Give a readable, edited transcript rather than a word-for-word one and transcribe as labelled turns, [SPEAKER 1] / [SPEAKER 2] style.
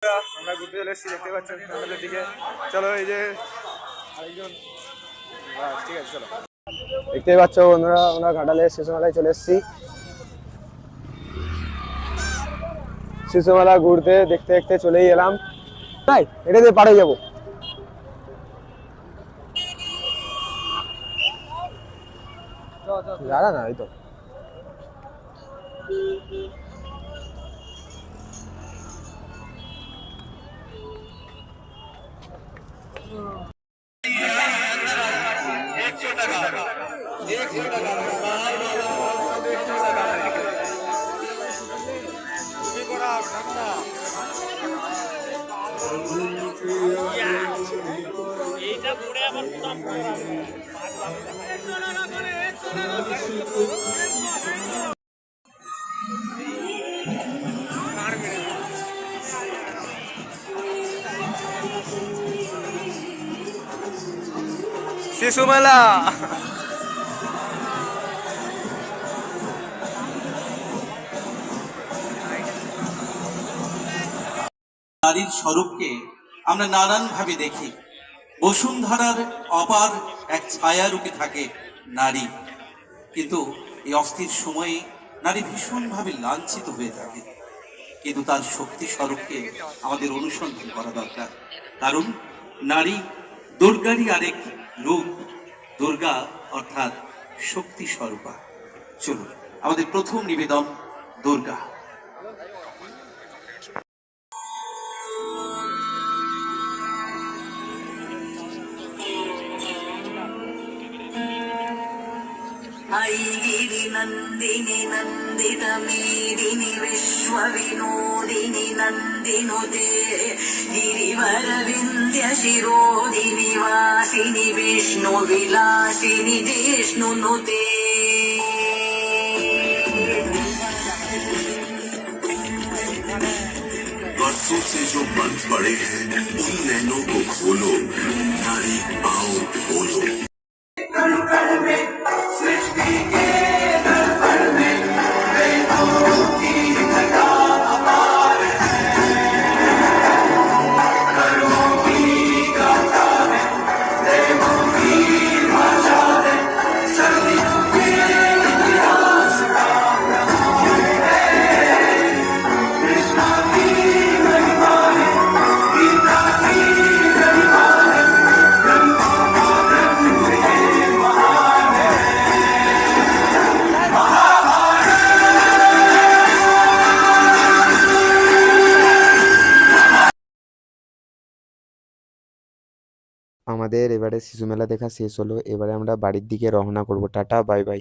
[SPEAKER 1] বন্ধুরা, আমরা ঘুরতে চলে এসেছি, দেখতে পাচ্ছেন আমাদের দিকে। চলো, এই যে আরেকজন, ঠিক আছে চলো। দেখতেই পাচ্ছ বন্ধুরা, আমরা ঘাটালে শিশু মেলায় চলে এসেছি। শিশু মেলা ঘুরতে দেখতে দেখতে চলেই এলাম। তাই এটা দিয়ে পাড়ে যাবো। জানা না, এই তো শিশু মেলা।
[SPEAKER 2] নারীর স্বরূপকে আমরা নানানভাবে দেখি। বসুন্ধরার অপার এক ছায়া রূপে থাকে নারী, কিন্তু এই অস্থির সময়ে নারী ভীষণভাবে লাঞ্ছিত হয়ে থাকে। কিন্তু তার শক্তি স্বরূপকে আমাদের অনুসন্ধান করা দরকার, কারণ নারী দুর্গারই আরেক রূপ। দুর্গা অর্থাৎ শক্তি স্বরূপা। চলুন, আমাদের প্রথম নিবেদন দুর্গা।
[SPEAKER 3] ऐगिरि नन्दिनि नन्दितमेदिनि विश्वविनोदिनि नन्दिनुते गिरिवरविन्द्यशिरोदिनि वासिनि विष्णुविलासिनि जिष्णुनुते।
[SPEAKER 4] बरसों से जो बंद पड़े हैं उन नैनों को खोलो, नारी आओ बोलो।
[SPEAKER 1] আমাদের এবারে শিশু মেলা দেখা শেষ হলো। এবারে আমরা বাড়ির দিকে রওনা করব। Tata, bye bye.